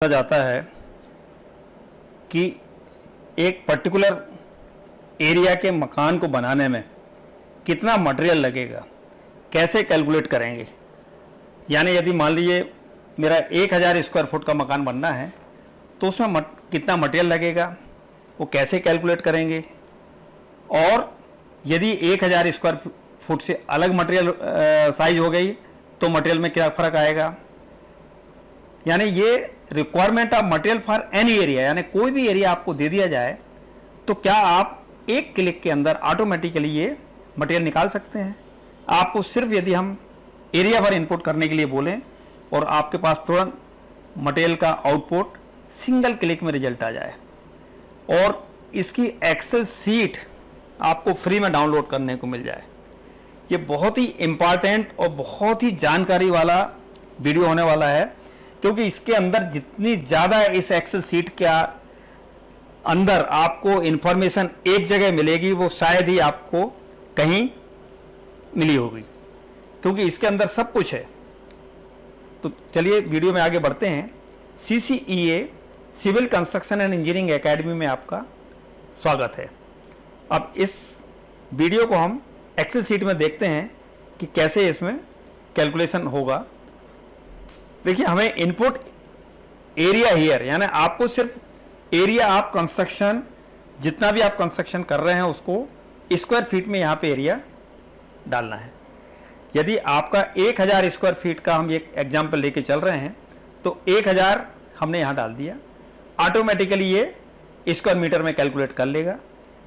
जाता है कि एक पर्टिकुलर एरिया के मकान को बनाने में कितना मटेरियल लगेगा, कैसे कैलकुलेट करेंगे। यानी यदि मान लीजिए मेरा 1000 स्क्वायर फुट का मकान बनना है तो उसमें कितना मटेरियल लगेगा, वो कैसे कैलकुलेट करेंगे। और यदि 1000 स्क्वायर फुट से अलग मटेरियल साइज हो गई तो मटेरियल में क्या फ़र्क आएगा। यानी ये requirement of material for any area, यानी कोई भी एरिया आपको दे दिया जाए तो क्या आप एक क्लिक के अंदर ऑटोमेटिकली ये मटेरियल निकाल सकते हैं। आपको सिर्फ यदि हम एरिया पर इनपुट करने के लिए बोलें और आपके पास तुरंत मटेरियल का आउटपुट सिंगल क्लिक में रिजल्ट आ जाए। और इसकी एक्सेल सीट आपको फ्री में डाउनलोड करने को मिल जाए। ये बहुत ही इम्पॉर्टेंट और बहुत ही जानकारी वाला वीडियो होने वाला है, क्योंकि इसके अंदर जितनी ज़्यादा इस एक्सेल सीट के अंदर आपको इंफॉर्मेशन एक जगह मिलेगी वो शायद ही आपको कहीं मिली होगी, क्योंकि इसके अंदर सब कुछ है। तो चलिए वीडियो में आगे बढ़ते हैं। CCEA civil construction and engineering academy में आपका स्वागत है। अब इस वीडियो को हम एक्सेल सीट में देखते हैं कि कैसे इसमें कैलकुलेशन होगा। देखिए, हमें इनपुट एरिया हियर, यानी आपको सिर्फ एरिया ऑफ कंस्ट्रक्शन, जितना भी आप कंस्ट्रक्शन कर रहे हैं उसको स्क्वायर फीट में यहाँ पे एरिया डालना है। यदि आपका 1000 स्क्वायर फीट का हम एक एग्जांपल लेके चल रहे हैं तो 1000 हमने यहाँ डाल दिया, ऑटोमेटिकली ये स्क्वायर मीटर में कैलकुलेट कर लेगा।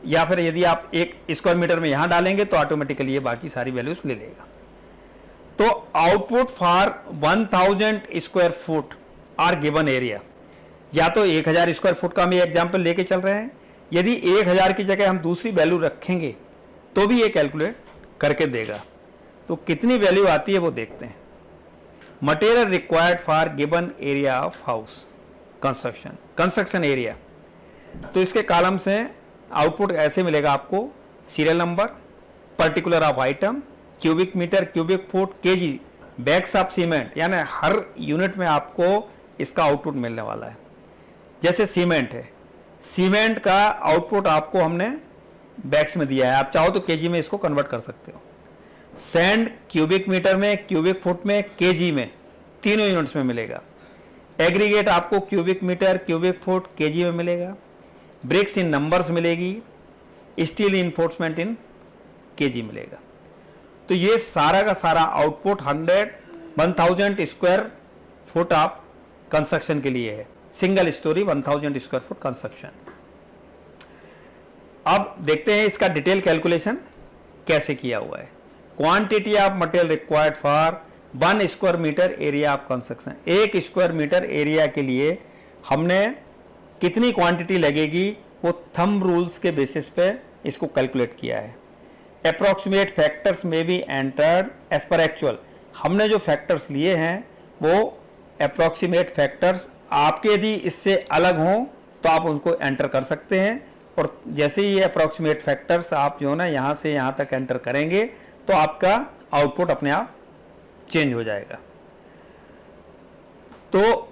या फिर यदि आप एक स्क्वायर मीटर में यहाँ डालेंगे तो ऑटोमेटिकली ये बाकी सारी वैल्यूज ले लेगा। तो output for 1000 square foot are given area, या तो 1000 स्क्वायर फुट का हम ये एग्जांपल लेके चल रहे हैं। यदि 1000 की जगह हम दूसरी वैल्यू रखेंगे तो भी ये कैलकुलेट करके देगा। तो कितनी वैल्यू आती है वो देखते हैं। Material required for given area of house construction area, तो इसके कॉलम से आउटपुट ऐसे मिलेगा आपको। Serial number, particular of item, cubic metre, cubic foot, KG, bags of cement, यानी हर यूनिट में आपको इसका आउटपुट मिलने वाला है। जैसे सीमेंट है, सीमेंट का आउटपुट आपको हमने बैग्स में दिया है, आप चाहो तो केजी में इसको कन्वर्ट कर सकते हो। सैंड क्यूबिक मीटर में, क्यूबिक फुट में, केजी में, तीनों यूनिट्स में मिलेगा। एग्रीगेट आपको cubic metre, cubic foot, KG में मिलेगा। ब्रिक्स इन नंबर्स मिलेगी। स्टील इन्फोर्समेंट इन केजी मिलेगा। तो ये सारा का सारा output 1000 square foot of construction के लिए है। Single storey 1000 square foot construction. अब देखते हैं इसका डिटेल कैलकुलेशन कैसे किया हुआ है। Quantity of material required for 1 square metre area of construction, 1 square metre area के लिए हमने कितनी क्वांटिटी लगेगी वो थंब रूल्स के बेसिस पे इसको कैलकुलेट किया है। अप्रॉक्सीमेट फैक्टर्स में भी एंटर्ड एज पर एक्चुअल, हमने जो फैक्टर्स लिए हैं वो अप्रॉक्सीमेट फैक्टर्स, आपके यदि इससे अलग हों तो आप उनको एंटर कर सकते हैं। और जैसे ही ये अप्रॉक्सीमेट फैक्टर्स आप जो ना यहाँ से यहाँ तक एंटर करेंगे तो आपका आउटपुट अपने आप चेंज हो जाएगा। तो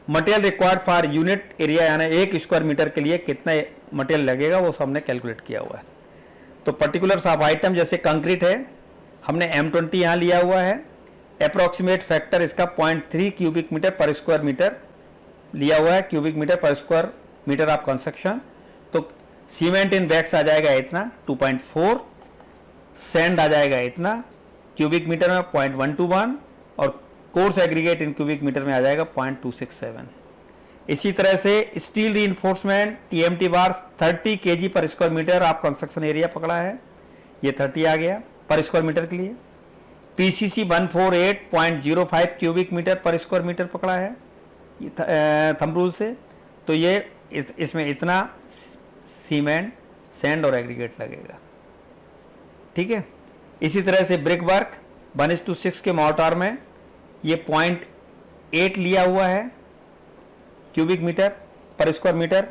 material required for unit area, यानी 1 स्क्वायर मीटर के लिए कितना मटेरियल लगेगा वो सब हमने कैलकुलेट किया हुआ है। तो पर्टिकुलर्स ऑफ आइटम, जैसे कंक्रीट है, हमने M20 यहाँ लिया हुआ है। अप्रॉक्सीमेट फैक्टर इसका 0.3 क्यूबिक मीटर पर स्क्वायर मीटर लिया हुआ है, क्यूबिक मीटर पर स्क्वायर मीटर ऑफ कंस्ट्रक्शन। तो सीमेंट इन बैग्स आ जाएगा इतना 2.4, सैंड आ जाएगा इतना, क्यूबिक मीटर में 0.121 और coarse aggregate in cubic metre में आ जाएगा 0.267। इसी तरह से steel reinforcement TMT bar 30 kg per square metre आप कंस्ट्रक्शन एरिया पकड़ा है, ये 30 आ गया पर स्क्वायर मीटर के लिए। PCC 148.05 क्यूबिक मीटर पर स्क्वायर मीटर पकड़ा है थंब रूल से। तो ये इसमें इतना सीमेंट, सैंड और एग्रीगेट लगेगा, ठीक है। इसी तरह से ब्रिक वर्क 1:6 के मोर्टार में ये 0.8 लिया हुआ है क्यूबिक मीटर पर स्क्वायर मीटर,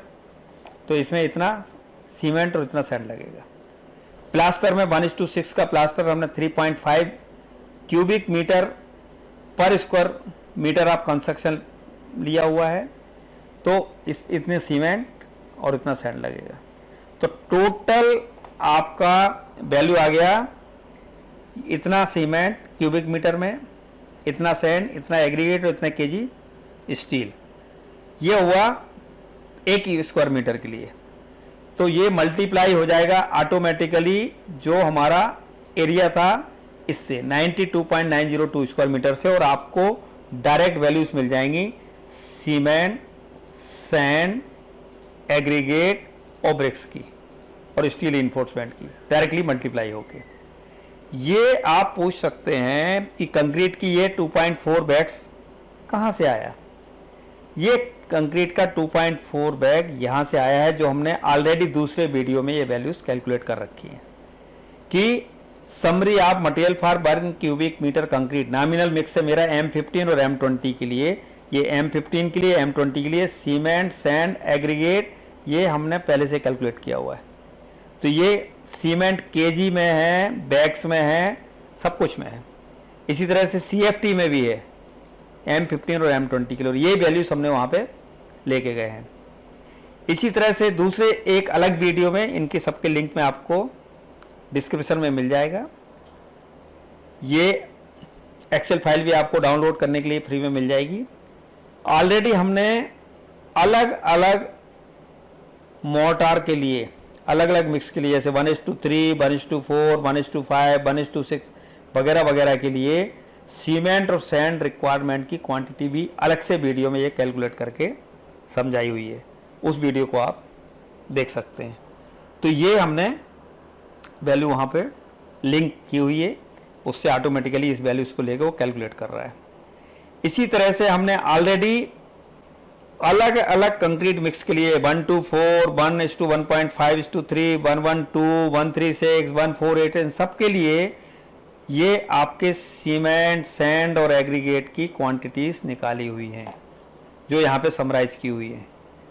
तो इसमें इतना सीमेंट और इतना सैंड लगेगा। प्लास्टर में 1:6 का प्लास्टर हमने 3.5 क्यूबिक मीटर पर स्क्वायर मीटर ऑफ कंस्ट्रक्शन लिया हुआ है, तो इतने सीमेंट और इतना सैंड लगेगा। तो टोटल आपका वैल्यू आ गया, इतना सीमेंट क्यूबिक मीटर में, इतना सैंड, इतना एग्रीगेट और इतना केजी स्टील। ये हुआ 1 स्क्वायर मीटर के लिए। तो ये मल्टीप्लाई हो जाएगा ऑटोमेटिकली जो हमारा एरिया था इससे 92.902 स्क्वायर मीटर से, और आपको डायरेक्ट वैल्यूज मिल जाएंगी सीमेंट, सैंड, एग्रीगेट और ब्रिक्स की और स्टील इन्फोर्समेंट की डायरेक्टली मल्टीप्लाई होके। ये आप पूछ सकते हैं कि कंक्रीट की ये 2.4 बैग्स कहाँ से आया। ये कंक्रीट का 2.4 बैग यहाँ से आया है, जो हमने ऑलरेडी दूसरे वीडियो में ये वैल्यूज कैलकुलेट कर रखी हैं कि समरी आप मटेरियल फॉर वर्ग cubic metre concrete nominal mix है मेरा M15 और M20 के लिए। ये M15 के लिए, M20 के लिए सीमेंट, सैंड, एग्रीगेट ये हमने पहले से कैलकुलेट किया हुआ है। तो ये सीमेंट केजी में है, बैग्स में है, सब कुछ में है। इसी तरह से CFT में भी है M15 और M20 के लिए, ये वैल्यूज हमने वहाँ पे लेके गए हैं। इसी तरह से दूसरे एक अलग वीडियो में इनके सबके लिंक में आपको डिस्क्रिप्शन में मिल जाएगा। ये एक्सेल फाइल भी आपको डाउनलोड करने के लिए फ्री में मिल जाएगी। ऑलरेडी हमने अलग अलग मोर्टार के लिए, अलग अलग मिक्स के लिए, जैसे 1:3, 1:4, 1:5, 1:6 वगैरह वगैरह के लिए सीमेंट और सैंड रिक्वायरमेंट की क्वांटिटी भी अलग से वीडियो में ये कैलकुलेट करके समझाई हुई है। उस वीडियो को आप देख सकते हैं। तो ये हमने वैल्यू वहाँ पे लिंक की हुई है, उससे ऑटोमेटिकली इस वैल्यूज़ को लेकर वो कैलकुलेट कर रहा है। इसी तरह से हमने ऑलरेडी अलग अलग कंक्रीट मिक्स के लिए 1:4, 1:1.5:3, 1:2, 1:36, 1:4:8 इन सब के लिए ये आपके सीमेंट, सैंड और एग्रीगेट की क्वांटिटीज़ निकाली हुई हैं, जो यहाँ पे समराइज की हुई है।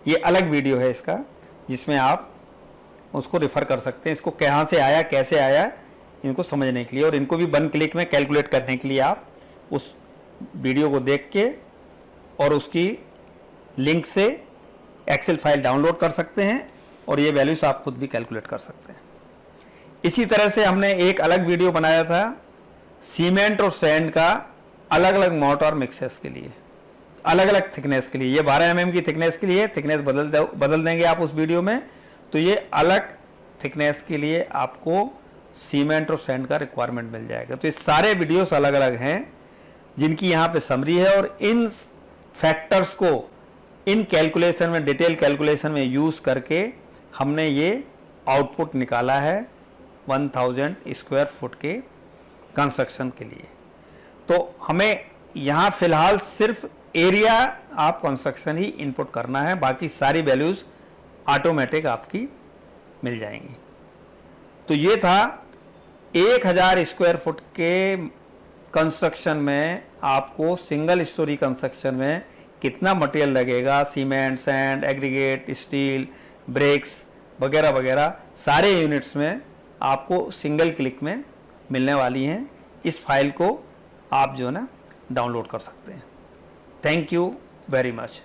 ये अलग वीडियो है इसका, जिसमें आप उसको रेफर कर सकते हैं। इसको कहाँ से आया, कैसे आया, इनको समझने के लिए और इनको भी 1 क्लिक में कैलकुलेट करने के लिए आप उस वीडियो को देख के और उसकी लिंक से एक्सेल फाइल डाउनलोड कर सकते हैं और ये वैल्यूज आप खुद भी कैलकुलेट कर सकते हैं। इसी तरह से हमने एक अलग वीडियो बनाया था सीमेंट और सैंड का अलग अलग मोर्टार मिक्सेस के लिए, अलग अलग थिकनेस के लिए। ये 12 mm की थिकनेस के लिए, थिकनेस बदल देंगे आप उस वीडियो में, तो ये अलग थिकनेस के लिए आपको सीमेंट और सैंड का रिक्वायरमेंट मिल जाएगा। तो ये सारे वीडियोस अलग अलग हैं जिनकी यहाँ पे समरी है, और इन फैक्टर्स को इन कैलकुलेशन में, डिटेल कैलकुलेशन में यूज़ करके हमने ये आउटपुट निकाला है 1000 स्क्वायर फुट के कंस्ट्रक्शन के लिए। तो हमें यहाँ फिलहाल सिर्फ एरिया आप कंस्ट्रक्शन ही इनपुट करना है, बाकी सारी वैल्यूज़ ऑटोमेटिक आपकी मिल जाएंगी। तो ये था 1000 स्क्वायर फुट के कंस्ट्रक्शन में आपको सिंगल स्टोरी कंस्ट्रक्शन में कितना मटेरियल लगेगा, cement, sand, aggregate, steel, bricks वगैरह वगैरह सारे यूनिट्स में आपको सिंगल क्लिक में मिलने वाली हैं। इस फाइल को आप जो है ना डाउनलोड कर सकते हैं। Thank you very much.